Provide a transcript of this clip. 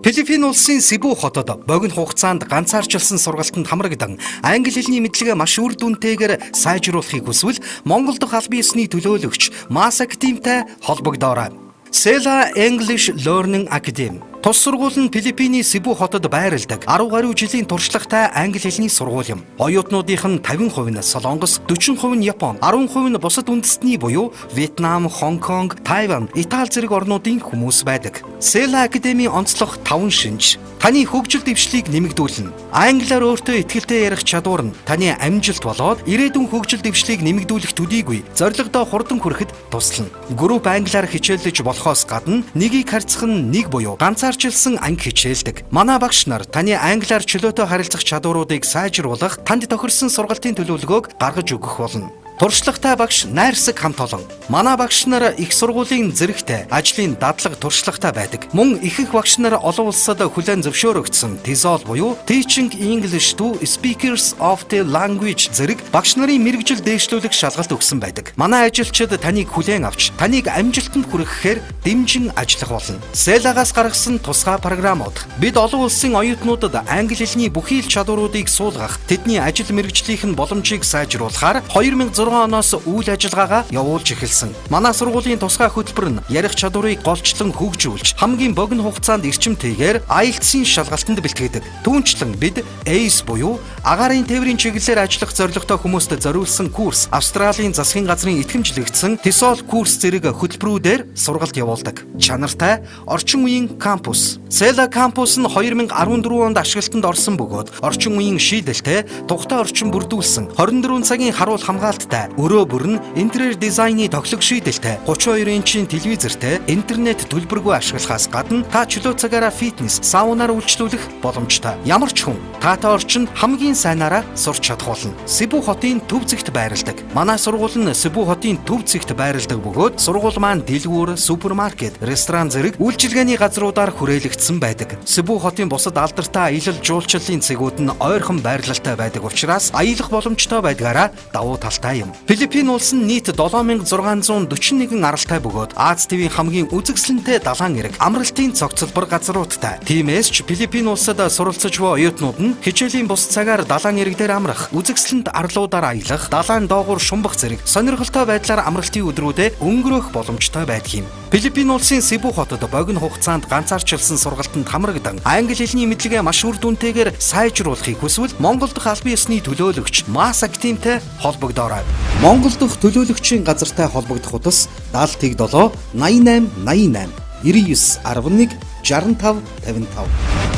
Филиппин улсын Сибу хотод богино хугацаанд ганцаарчилсан сургалтанд хамрагдан англи хэлний мэдлэгээ маш үр дүнтэйгээр сайжруулахыг хүсвэл Монгол дахь албан ёсны төлөөлөгч Мас Академитай холбогдоорой. Sela English Learning Academy тус сургууль нь Филиппиний Сибу хотод байрладаг 10 гаруй жилийн туршлагатай англи хэлний сургууль юм. Оюутнуудынх нь 50% нь Солонгос, 40% нь Япон, 10% нь бусад үндэстний буюу Вьетнам, Хонконг, Тайван, Итали зэрэг орнуудын хүмүүс байдаг. Sela Academy онцлог 5 шинж таны хөгжил дэвшлийг нэмэгдүүлнэ. Англиар өөртөө ихтэй ярих чадвар нь таны амжилт болоод ирээдүйн хөгжил дэвшлийг нэмэгдүүлэх төдийгүй зорилгодоо хурдан хүрэхэд туслана. Групп англиар хичээллэж болохоос гадна нэгийг харьцах нь нэг буюу ганцаарчилсан анги хичээлдэг. Манай багш нар таны англиар чөлөөтэй харилцах чадваруудыг сайжруулах, танд тохирсон сургалтын төлөвлөгөөг гаргаж өгөх болно. Туршлагатай багш найрсаг хамт олон. Манай багш нар их сургуулийн зэрэгтэй, ажлын дадлаг туршлагатай байдаг. Мөн ихэнх багш нар олон улсад хүлээн зөвшөөрөгдсөн TESOL буюу Teaching English to Speakers of the Language зэрэг багш нарын мэргэжил дээшлүүлэх шалгалт өгсөн байдаг. Манай ажилчид таныг хүлээн авч, таныг амжилтанд хүрэхээр дэмжин ажиллах болно. Sela-гаас гаргасан тусгай програмууд бид олон улсын оюутнуудад англи хэлний бүхий л чадваруудыг суулгах, тэдний ажил мэргэжлийнх нь боломжийг сайжруулахаар 2006 оноос үйл ажиллагаагаа явуулж эхэлсэн. Манай сургуулийн тусгай хөтөлбөр нь ярих чадварыг голчлон хөгжүүлж, хамгийн богино хугацаанд эрчимтэйгээр IELTS-ийн шалгалтанд бэлтгэдэг. Түүнчлэн бид ACE буюу агаарын тээврийн чиглэлээр ажиллах зорилготой хүмүүст зориулсан курс, Австралийн засгийн газрын итгэмжлэгдсэн TESOL курс зэрэг хөтөлбөрүүдээр сургалт явуулдаг. Чанартай орчин үеийн кампус. Sela кампус нь 2014 онд ашиглалтанд орсон бөгөөд орчин үеийн шийдэлтэй, тухтай орчин бүрдүүлсэн 24 цагийн харуул хамгаалттай, өрөө бүр нь интерьер дизайны тоглог шийдэлтэй, 32 инчийн телевизэртэй, интернет төлбөргүй ашиглахаас гадна та чөлөө цагаараа фитнес, саунаар үйлчлүүлэх боломжтой. Ямар ч хүн таатай орчинд хамгийн сайнаараа сурч чадах болно. Сибу хотын төв зэгт байрладаг. Манай сургууль нь Сибу хотын төв зэгт байрладаг бөгөөд сургууль маань дэлгүүр, супермаркет, ресторан зэрэг үйлчилгээний газруудаар хүрээлэгдсэн байдаг. Сибу хотын бусад алдартай аялал жуулчлалын цэгүүд нь ойрхон байрлалтай байдаг учраас аялах боломжтой байдгаараа давуу талтай юм. Филиппин улс нь нийт 7641 аралтай бөгөөд Аз твийн хамгийн үзэсгэлэнтэй далайн эрэг, амралтын цогцлбор газруудтай. Тиймээс ч Филиппин улсад суралцж буй оюутнууд нь хичээлийн бус цагаар далайн эрэг дээр амрах, үзэсгэлэнт арлуудаар аялах, далайн доогуур шумбах зэрэг сонирхолтой байдлаар амралтын өдрүүдэд өнгөрөх боломжтой байдаг юм. Филиппин улсын Сибу хотод богино хугацаанд ганцаарчилсан сургалтанд хамрагдан англи хэлний мэдлэгээ маш үр дүнтэйгээр сайжруулахыг хүсвэл Монгол дахь албан ёсны төлөөлөгч Мас Академитай холбогдоорой. Монгол дахь төлөөлөгчийн газартай холбогдох утас 77 88 88 99 11 65 55.